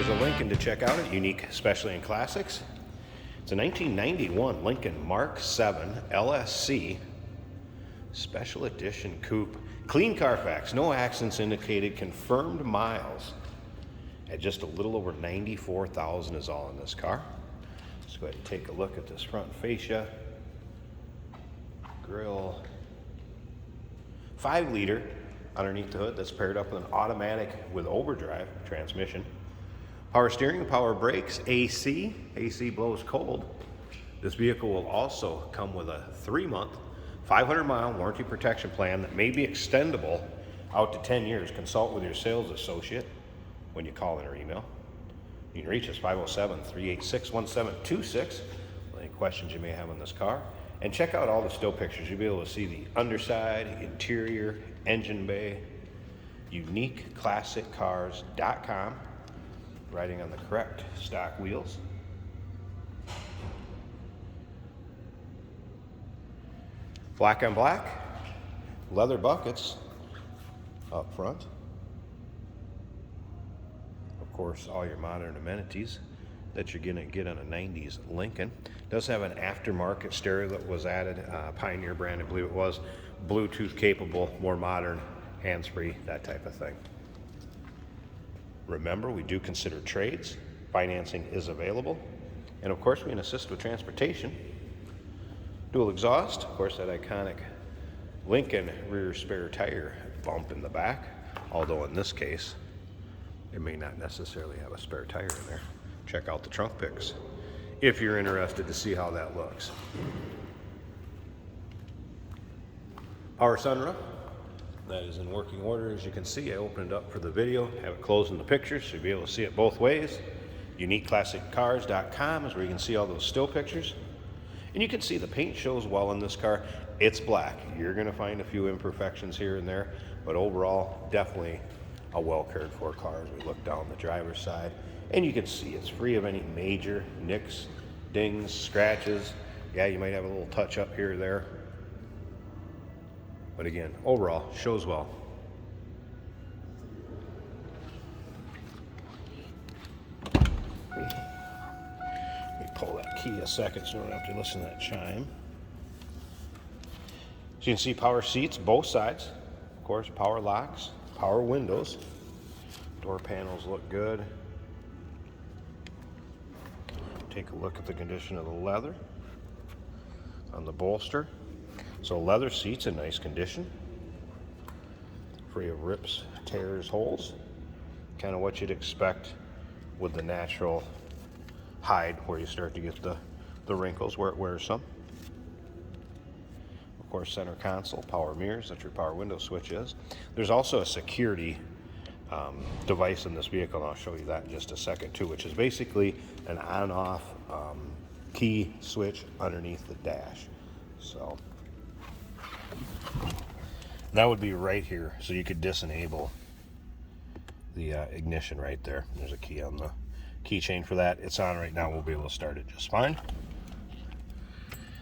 There's a Lincoln to check out at Unique Specialty and Classics. It's a 1991 Lincoln Mk VII LSC Special Edition Coupe. Clean Carfax, no accidents indicated, confirmed miles at just a little over 94,000 is all in this car. Let's go ahead and take a look at this front fascia, grill. 5-liter underneath the hood that's paired up with an automatic with overdrive transmission. Power steering, power brakes, AC blows cold. This vehicle will also come with a 3-month, 500-mile warranty protection plan that may be extendable out to 10 years. Consult with your sales associate when you call in or email. You can reach us 507-386-1726. Any questions you may have on this car. And check out all the still pictures. You'll be able to see the underside, interior, engine bay. UniqueClassicCars.com. Riding on the correct stock wheels. Black on black. Leather buckets up front. Of course, all your modern amenities that you're gonna get on a 90s Lincoln. Does have an aftermarket stereo that was added, Pioneer brand, I believe it was. Bluetooth capable, more modern, hands-free, that type of thing. Remember, we do consider trades. Financing is available. And of course, we can assist with transportation. Dual exhaust, of course, that iconic Lincoln rear spare tire bump in the back. Although in this case, it may not necessarily have a spare tire in there. Check out the trunk pics if you're interested to see how that looks. Power sunroof, that is in working order. As you can see, I opened it up for the video, have it closed in the picture, so you'll be able to see it both ways. UniqueClassicCars.com is where you can see all those still pictures. And you can see the paint shows well in this car. It's black. You're gonna find a few imperfections here and there, but overall, definitely a well cared for car as we look down the driver's side. And you can see it's free of any major nicks, dings, scratches. Yeah, you might have a little touch up here or there. But again, overall, shows well. Let me pull that key a second so we don't have to listen to that chime. So you can see power seats, both sides. Of course, power locks, power windows. Door panels look good. Take a look at the condition of the leather on the bolster. So leather seats in nice condition, free of rips, tears, holes. Kind of what you'd expect with the natural hide where you start to get the wrinkles where it wears some. Of course, center console, power mirrors, that's your power window switch is. There's also a security device in this vehicle, and I'll show you that in just a second too, which is basically an on-off key switch underneath the dash. So that would be right here, so you could disenable the ignition right there. There's a key on the keychain for that. It's on right now. We'll be able to start it just fine.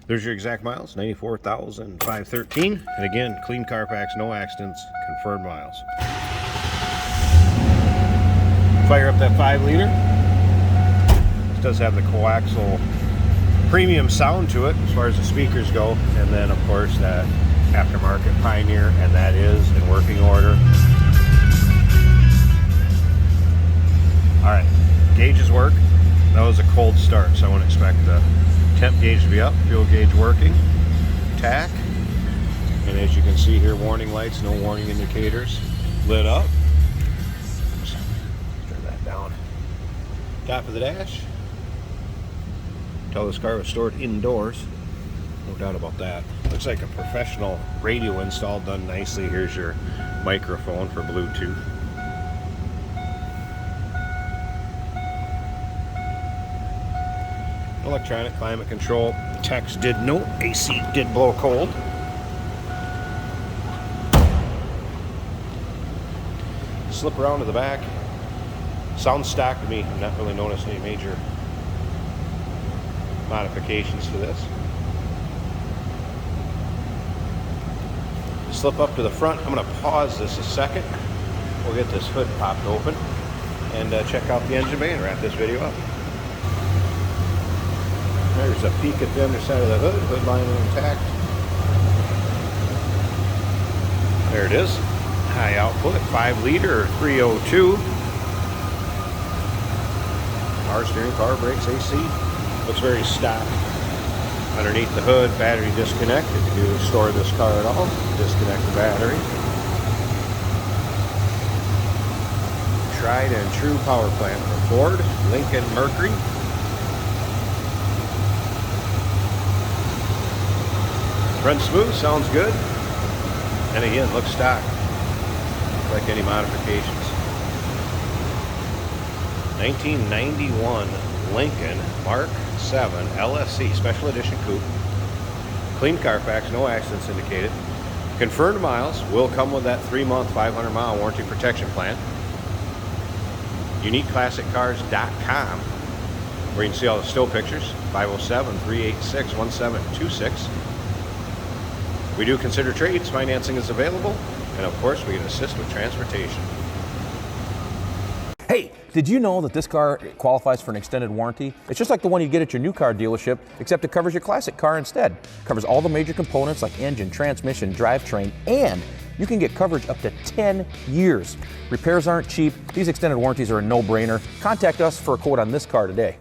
There's your exact miles, 94,513. And again, clean Carfax, no accidents, confirmed miles. Fire up that 5-liter. This does have the coaxial premium sound to it as far as the speakers go. And then, of course, that aftermarket Pioneer, and that is in working order. All right, gauges work. That was a cold start, so I wouldn't expect the temp gauge to be up. Fuel gauge working. Tack. And as you can see here, warning lights, no warning indicators lit up. Turn that down. Top of the dash. Tell this car was stored indoors. No doubt about that. Looks like a professional radio install done nicely. Here's your microphone for Bluetooth. Electronic climate control. Text did no. AC did blow cold. Slip around to the back. Sounds stock to me. I'm not really noticing any major modifications to this. Slip up to the front. I'm going to pause this a second. We'll get this hood popped open. and check out the engine bay and wrap this video up. There's a peek at the underside of the hood. Hood liner intact. There it is. High output, 5 liter, 302. Power steering, power brakes, AC. Looks very stock. Underneath the hood, battery disconnect. If you store this car at all, disconnect the battery. Tried and true power plant from Ford, Lincoln Mercury. Runs smooth, sounds good. And again, looks stock. Like any modifications. 1991 Lincoln Mk VII LSC Special Edition Coupe. Clean Carfax, no accidents indicated. Confirmed miles will come with that 3-month, 500-mile warranty protection plan. UniqueClassicCars.com, where you can see all the still pictures. 507-386-1726. We do consider trades. Financing is available. And of course, we can assist with transportation. Hey, did you know that this car qualifies for an extended warranty? It's just like the one you get at your new car dealership, except it covers your classic car instead. It covers all the major components like engine, transmission, drivetrain, and you can get coverage up to 10 years. Repairs aren't cheap. These extended warranties are a no-brainer. Contact us for a quote on this car today.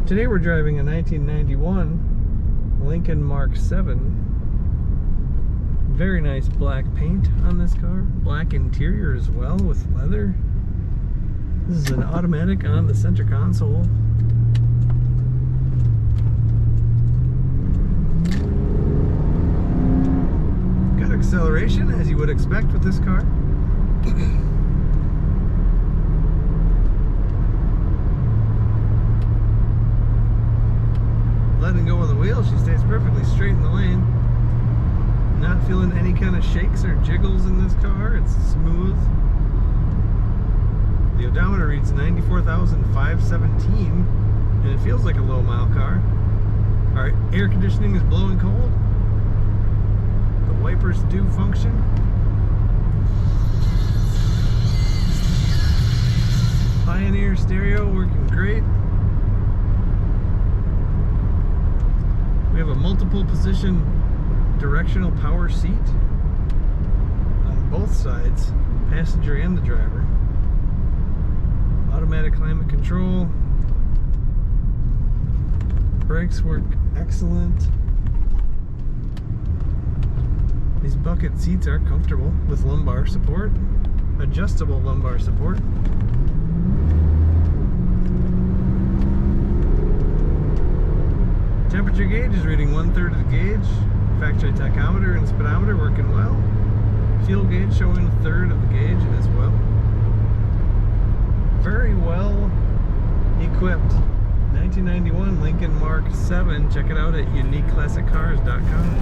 Today we're driving a 1991 Lincoln Mk VII. Very nice black paint on this car. Black interior as well with leather. This is an automatic on the center console. Got acceleration as you would expect with this car. Letting go of the wheel, she stays perfectly straight in the lane. Not feeling any kind of shakes or jiggles in this car. It's smooth. The odometer reads 94,517 and it feels like a low mile car. Our air conditioning is blowing cold. The wipers do function. Pioneer stereo working great. We have a multiple position directional power seat on both sides, passenger and the driver. Automatic climate control. Brakes work excellent. These bucket seats are comfortable with lumbar support, adjustable lumbar support. Temperature gauge is reading 1/3 of the gauge. Factory tachometer and speedometer working well. Fuel gauge showing 1/3 of the gauge as well. Very well equipped 1991 Lincoln Mk VII. Check it out at UniqueClassicCars.com.